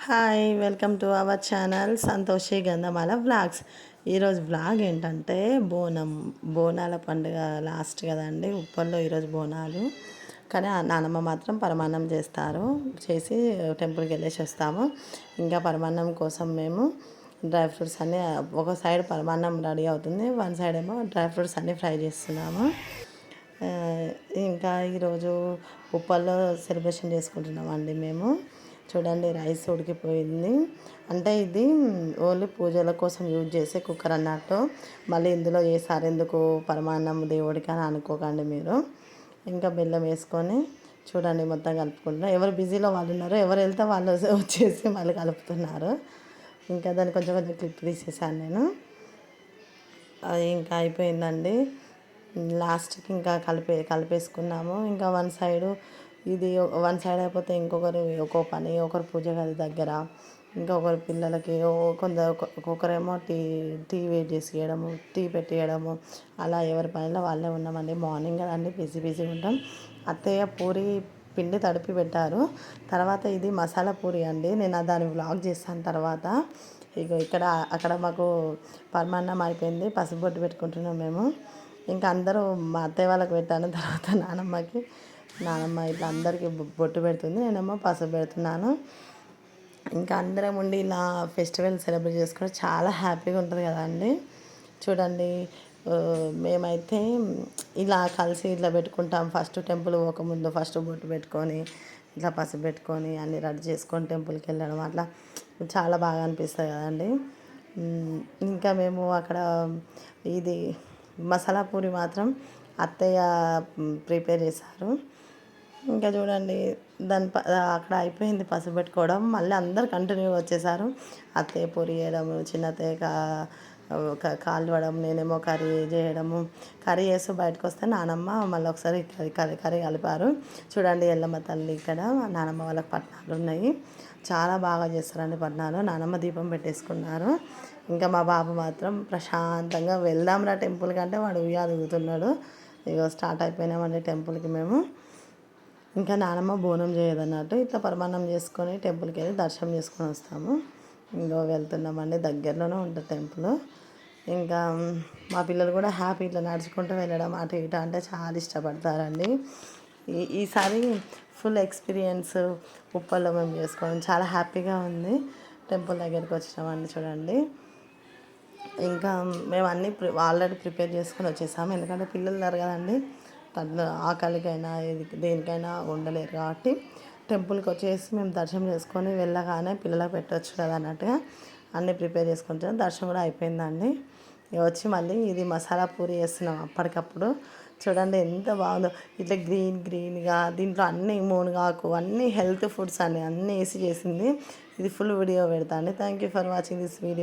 Hi welcome to our channel Santoshi Gandhamala vlogs. ఈరోజు vlog ఏంటంటే బోనాల పండుగ లాస్ట్ కదండి. ఉప్పల్లో ఈరోజు బోనాలు, కానీ నానమ్మ మాత్రం పరమాన్నం చేసి టెంపుల్కి వెళ్ళేసి వస్తాము. ఇంకా పరమాన్నం కోసం మేము డ్రై ఫ్రూట్స్ అన్నీ, ఒక సైడ్ పరమాన్నం రెడీ అవుతుంది, వన్ సైడ్ ఏమో డ్రై ఫ్రూట్స్ అన్నీ ఫ్రై చేస్తున్నాము. ఇంకా ఈరోజు ఉప్పల్లో సెలబ్రేషన్ చేసుకుంటున్నామండి మేము. చూడండి, రైస్ ఉడికిపోయింది. అంటే ఇది ఓన్లీ పూజల కోసం యూజ్ చేసే కుక్కర్ అన్నట్టు. మళ్ళీ ఇందులో చేసారు ఎందుకు పరమాన్నం దేవుడికి అని అనుకోకండి మీరు. ఇంకా బెల్లం వేసుకొని చూడండి మొత్తం కలుపుకుంటున్నారు. ఎవరు బిజీలో వాళ్ళు ఉన్నారు, ఎవరు వెళ్తే వాళ్ళు వచ్చేసి మళ్ళీ కలుపుతున్నారు. ఇంకా దాన్ని కొంచెం కొంచెం క్లిప్ తీసేసాను నేను. అది ఇంకా అయిపోయిందండి. లాస్ట్కి ఇంకా కలిపేసుకున్నాము. ఇంకా వన్ సైడ్ అయిపోతే ఒక్కో పని, ఒకరు పూజ గది దగ్గర, ఇంకొకరు పిల్లలకి ఒక్కొక్కరేమో టీ వెయిట్ చేసి ఇవ్వడము, టీ పెట్టియడము, అలా ఎవరి పనిలో వాళ్ళే ఉన్నామండి. మార్నింగ్ కదండి, బిజీగా ఉంటాం. అత్తయ్య పూరి పిండి తడిపి పెట్టారు. తర్వాత ఇది మసాలా పూరి అండి, నేను దాన్ని వ్లాగ్ చేస్తాను తర్వాత. అక్కడ మాకు పరమాన్నం అయిపోయింది, పసుపు బొట్టు పెట్టుకుంటున్నాం మేము. ఇంకా అందరూ మా అత్తయ్య వాళ్ళకి పెట్టాను, తర్వాత నానమ్మ ఇట్లా అందరికీ బొట్టు పెడుతుంది, నేనేమో పసుపు పెడుతున్నాను. ఇంకా అందరం ఉండి ఇలా ఫెస్టివల్ సెలబ్రేట్ చేసుకోవడం చాలా హ్యాపీగా ఉంటుంది కదా అండి. చూడండి, మేమైతే ఇలా కలిసి ఇట్లా పెట్టుకుంటాం. ఫస్ట్ టెంపుల్ పోకముందు ఫస్ట్ బొట్టు పెట్టుకొని, ఇట్లా పసుపు పెట్టుకొని అన్నీ రెడీ చేసుకొని టెంపుల్కి వెళ్ళడం, అట్లా చాలా బాగా అనిపిస్తుంది కదండి. ఇంకా మేము అక్కడ ఇది మసాలా పూరి మాత్రం అత్తయ్య ప్రిపేర్ చేశారు. ఇంకా చూడండి, అక్కడ అయిపోయింది పసుపు పెట్టుకోవడం. మళ్ళీ అందరు కంటిన్యూగా వచ్చేసారు. అత్తయ్య పూరి వేయడము, చిన్న అత్తయ్య కాలువడం, నేనేమో కర్రీ చేయడము. కర్రీ చేస్తూ బయటకు వస్తే నానమ్మ మళ్ళీ ఒకసారి కర్రీ కలిపారు. చూడండి, ఎల్లమ్మ తల్లి ఇక్కడ నానమ్మ వాళ్ళకి పట్నాలు ఉన్నాయి. చాలా బాగా చేస్తారండి పట్నాలు. నానమ్మ దీపం పెట్టేసుకున్నారు. ఇంకా మా బాబు మాత్రం ప్రశాంతంగా వెళ్దాంరా టెంపుల్ కంటే వాడు ఉయ్యాలు ఊగుతున్నాడు. స్టార్ట్ అయిపోయినామండి టెంపుల్కి మేము. ఇంకా నానమ్మ బోనం చేయదన్నట్టు, ఇట్లా పరమాన్నం చేసుకొని టెంపుల్కి వెళ్ళి దర్శనం చేసుకొని వస్తాము. వెళ్తున్నామండి, దగ్గరలోనే ఉంటుంది టెంపుల్. ఇంకా మా పిల్లలు కూడా హ్యాపీ ఇట్లా నడుచుకుంటూ వెళ్ళడం, అటు ఇటు అంటే చాలా ఇష్టపడతారండి. ఈసారి ఫుల్ ఎక్స్పీరియన్స్ ఉప్పల్లో మేము చేసుకోవడం చాలా హ్యాపీగా ఉంది. టెంపుల్ దగ్గరికి వచ్చినామండి చూడండి. ఇంకా మేము అన్నీ ఆల్రెడీ ప్రిపేర్ చేసుకొని వచ్చేసాము, ఎందుకంటే పిల్లలు ఉన్నారు కదండి, ఆకలికైనా దేనికైనా ఉండలేరు కాబట్టి టెంపుల్కి వచ్చేసి మేము దర్శనం చేసుకొని వెళ్ళగానే పిల్లలకు పెట్టవచ్చు కదా అన్నట్టుగా అన్నీ ప్రిపేర్ చేసుకుంటాం. దర్శనం కూడా అయిపోయిందండి. వచ్చి మళ్ళీ ఇది మసాలా పూరి వేస్తున్నాం అప్పటికప్పుడు. చూడండి ఎంత బాగుందో, ఇట్లా గ్రీన్గా దీంట్లో అన్నీ మునగాకు అన్నీ హెల్త్ ఫుడ్స్ అన్నీ వేసి చేసింది. ఇది ఫుల్ వీడియో పెడతా అండి. Thank you for watching this video.